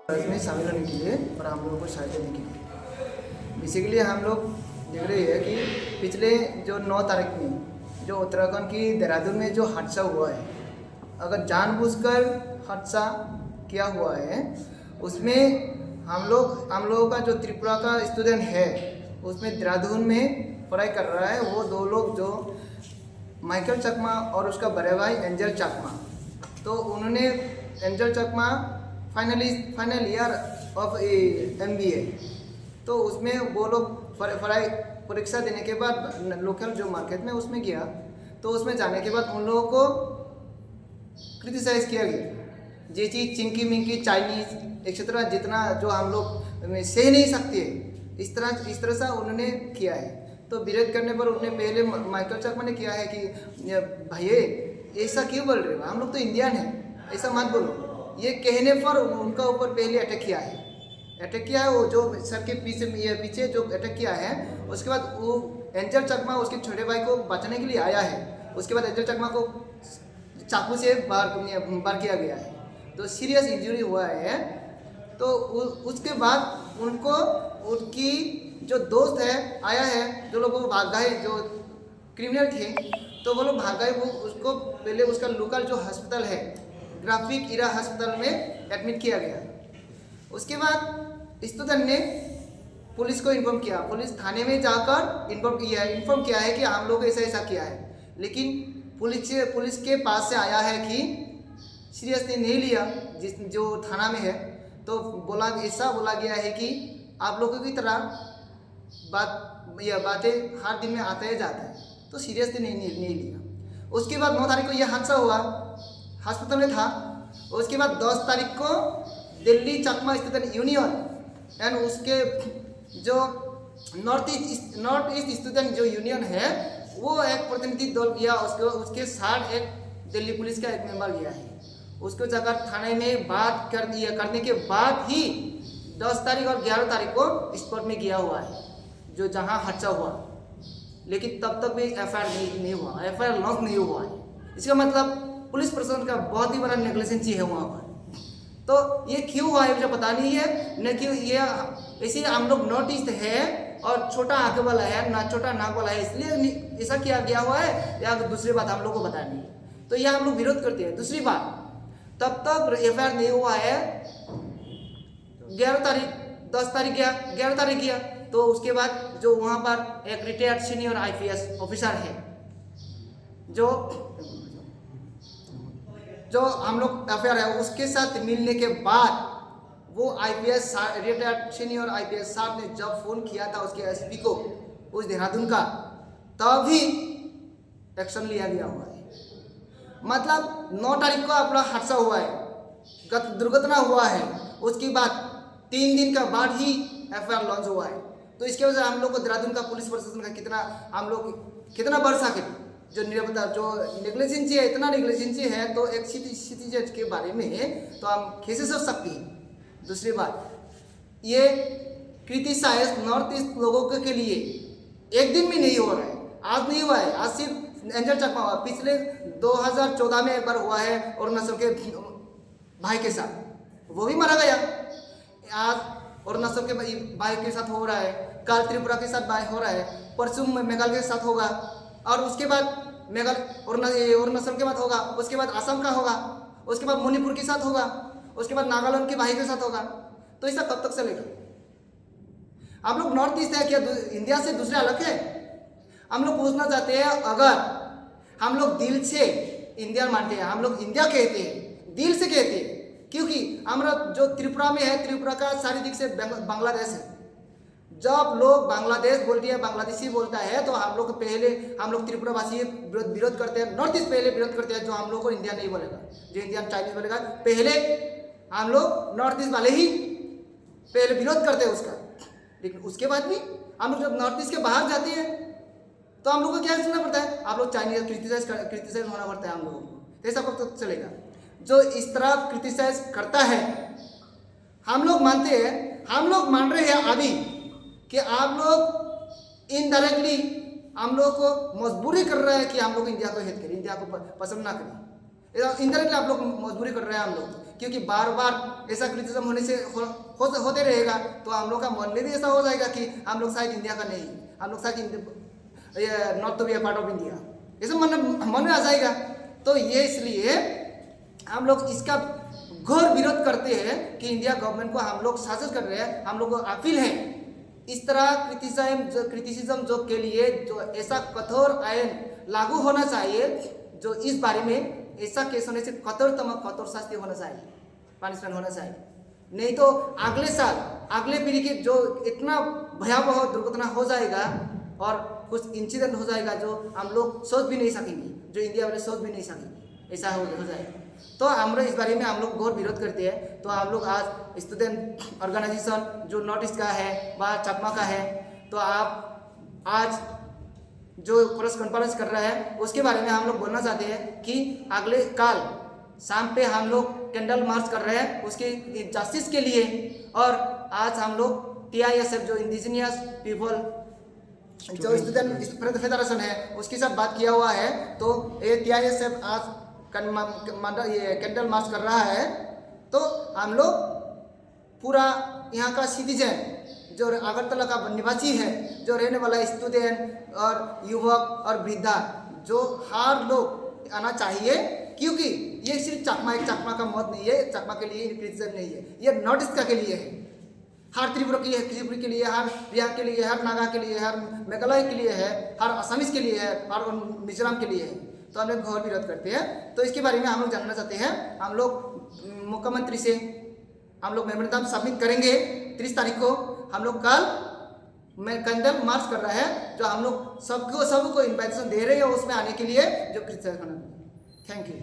इसमें शामिल होने के लिए और हम लोगों को सहायता देने के लिए बेसिकली हम लोग देख रहे हैं कि पिछले जो 9 तारीख में जो उत्तराखंड की देहरादून में जो हादसा हुआ है, अगर जानबूझकर हादसा किया हुआ है, उसमें हम लोगों का जो त्रिपुरा का स्टूडेंट है उसमें देहरादून में पढ़ाई कर रहा है, वो 2 लोग जो माइकल चकमा और उसका बड़े भाई एंजल चकमा, तो उन्होंने angel Chakma final year of MBA, तो उसमें वो लोग पढ़ाई परीक्षा देने के बाद लोकल जो मार्केट में उसमें गया, तो उसमें जाने के बाद उन लोगों को क्रिटिसाइज किया गया। ये चीज़ चिंकी मिंकी चाइनीज एक्सेट्रा जितना जो हम लोग सह नहीं सकते, इस तरह से उन्होंने किया है। तो विरोध करने पर उन्होंने पहले माइकल चकमा ने किया है कि भैया ऐसा क्यों बोल रहे हो, हम लोग तो इंडियन हैं, ऐसा मत बोलो। ये कहने पर उनका ऊपर पहले अटैक किया है, वो जो सर के पीछे जो अटैक किया है, उसके बाद वो एंजल चकमा उसके छोटे भाई को बचाने के लिए आया है। उसके बाद एंजल चकमा को चाकू से बार किया गया है, तो सीरियस इंजरी हुआ है। तो उसके बाद उनको उनकी जो दोस्त है आया है, जो लोग भाग गए, जो क्रिमिनल थे, तो वो लोग भाग गए। वो उसको पहले उसका लोकल जो हॉस्पिटल है, ग्राफिक इरा हॉस्पिटल में एडमिट किया गया। उसके बाद स्टूडेंट ने पुलिस को इन्फॉर्म किया, पुलिस थाने में जाकर इन्फॉर्म किया है कि हम लोग ऐसा किया है, लेकिन पुलिस के पास से आया है कि सीरियसली नहीं लिया जो थाना में है। तो ऐसा बोला गया है कि आप लोगों की तरह बातें हर दिन में आता है जाता है, तो सीरियसली नहीं लिया। उसके बाद 9 तारीख को यह हादसा हुआ, हॉस्पिटल में था। उसके बाद 10 तारीख को दिल्ली चकमा स्टूडेंट यूनियन एंड उसके जो नॉर्थ ईस्ट स्टूडेंट जो यूनियन है, वो एक प्रतिनिधि दल गया, उसके साथ एक दिल्ली पुलिस का एक मेंबर गया है। उसको जाकर थाने में बात करने के बाद ही 10 तारीख और 11 तारीख को स्पॉट में गया हुआ है, जो जहाँ हादसा हुआ, लेकिन तब तक भी FIR नहीं हुआ, FIR लॉन्च नहीं हुआ है। इसका मतलब पुलिस प्रशासन का बहुत ही बड़ा नेग्लिजेंसी है वहाँ पर। तो ये क्यों हुआ है मुझे पता नहीं है, न क्यों ये इसी हम लोग नॉर्थ ईस्ट है और छोटा आंख वाला है ना, छोटा नाक वाला है, इसलिए ऐसा किया गया हुआ है, या दूसरी बात हम लोग को पता नहीं है, तो यह हम लोग विरोध करते हैं। दूसरी बात, तब तक FIR नहीं हुआ है। 11 तारीख 10 तारीख गया, 11 तारीख गया, तो उसके बाद जो वहाँ पर एक रिटायर्ड सीनियर IPS ऑफिसर है, जो हम लोग FIR है, उसके साथ मिलने के बाद वो रिटायर्ड सीनियर IPS साहब ने जब फोन किया था उसके SP को, उस देहरादून का, तभी एक्शन लिया गया हुआ है। मतलब 9 तारीख को अपना हादसा हुआ है, दुर्घटना हुआ है, उसके बाद 3 दिन का बाद ही FIR लॉन्च हुआ है। तो इसके वजह से हम लोग को देहरादून का पुलिस प्रशासन का कितना बढ़ सके, जो निरपता जो नेग्लिजेंसी है, इतना नेग्लिजेंसी है, तो एक सिटीजन के बारे में तो हम कैसे सोच सकते हैं। दूसरी बात, ये क्रिटिसाइज नॉर्थ ईस्ट लोगों के लिए एक दिन में नहीं हो रहा है, आज नहीं हुआ है, आज सिर्फ एंजल चकमा हुआ, पिछले 2014 में एक बार हुआ है अरुणाचल के भाई के साथ, वो भी मारा गया। आज अरुणाचल के भाई के साथ हो रहा है, कल त्रिपुरा के साथ भाई हो रहा है, परसों मेघालय के साथ होगा, और उसके बाद अरुणाचल के बाद होगा, उसके बाद असम का होगा, उसके बाद मणिपुर के साथ होगा, उसके बाद नागालैंड के भाई के साथ होगा। तो ऐसा कब तक चलेगा? हम लोग नॉर्थ ईस्ट है क्या इंडिया से दूसरे अलग है? हम लोग पूछना चाहते हैं, अगर हम लोग दिल से इंडिया मानते हैं, हम लोग इंडिया कहते हैं, दिल से कहते हैं, क्योंकि हमारा जो त्रिपुरा में है, त्रिपुरा का शारीरिक से बांग्लादेश है। जब लोग बांग्लादेश बोलती है, बांग्लादेशी बोलता है, तो हम लोग त्रिपुरावासी विरोध करते हैं, नॉर्थ ईस्ट पहले विरोध करते हैं, जो हम लोग को इंडिया नहीं बोलेगा, जो इंडियन चाइनीज बोलेगा, पहले हम लोग नॉर्थ ईस्ट वाले ही पहले विरोध करते हैं उसका। लेकिन उसके बाद भी हम लोग जब नॉर्थ ईस्ट के बाहर जाते हैं, तो हम लोग को क्या सुनना पड़ता है, आप लोग चाइनीज क्रिटिसाइज होना पड़ता है हम लोगों को। ऐसा कब तक चलेगा? जो इस तरह क्रिटिसाइज करता है, हम लोग मानते हैं, हम लोग मान रहे हैं अभी कि आप लोग इनडायरेक्टली हम लोग को मजबूरी कर रहे हैं कि हम लोग इंडिया को हेट करें, इंडिया को पसंद ना करें। इनडायरेक्टली आप लोग मजबूरी कर रहे हैं हम लोग, क्योंकि बार बार ऐसा क्रिटिसिज्म होने से होते रहेगा तो हम लोग का मन में भी ऐसा हो जाएगा कि हम लोग शायद इंडिया का नहीं, हम लोग शायद ये not to be a part of India, ऐसा मन में आ जाएगा। तो ये इसलिए हम लोग इसका घोर विरोध करते हैं कि इंडिया गवर्नमेंट को हम लोग शासन कर रहे हैं, हम लोग को अपील है इस तरह क्रिटिसिज्म जो के लिए जो ऐसा कठोर आयन लागू होना चाहिए, जो इस बारे में ऐसा केस होने से कठोरतम कठोर शास्ति होना चाहिए, पनिशमेंट होना चाहिए। नहीं तो अगले साल अगले पीढ़ी के जो इतना भयावह दुर्घटना हो जाएगा और कुछ इंसिडेंट हो जाएगा जो हम लोग सोच भी नहीं सकेंगे, जो इंडिया वाले सोच भी नहीं सकेंगे, ऐसा हो जाएगा। तो हम इस बारे में हम लोग घोर विरोध करते हैं। तो हम लोग आज स्टूडेंट ऑर्गेनाइजेशन जो नॉर्थ ईस्ट का है व चकमा का है, तो आप आज जो प्रेस कॉन्फ्रेंस कर रहा है उसके बारे में हम लोग बोलना चाहते हैं कि अगले कल शाम पे हम लोग कैंडल मार्च कर रहे हैं उसके जस्टिस के लिए। और आज हम लोग TISF जो इंडिजिनियस पीपल जो स्टूडेंट फेडरेशन है उसके साथ बात किया हुआ है, तो ये TISF आज ये कैंडल मार्च कर रहा है। तो हम लोग पूरा यहाँ का सिटीजन जो अगरतला का निवासी है, जो रहने वाला स्टूडेंट और युवक और वृद्धा, जो हर लोग आना चाहिए, क्योंकि ये सिर्फ एक चकमा का मौत नहीं है, चकमा के लिए क्रिटिसिज्म नहीं है, ये नॉर्थ ईस्ट का के लिए है, हर त्रिपुरा के लिए, हर बिहार के लिए, हर नागा के लिए, हर मेघालय के लिए है, हर असमीज के लिए है, हर मिजोरम के लिए है। तो हम लोग घोर विरोध करते हैं। तो इसके बारे में हम लोग जानना चाहते हैं। हम लोग मुख्यमंत्री से हम लोग मेमोरेंडम सबमिट करेंगे 30 तारीख को। हम लोग कल कैंडल मार्च कर रहा है, जो हम लोग सबको इन्वाइटेशन दे रहे हैं उसमें आने के लिए, जो क्रिटिसाइज होना। Thank you.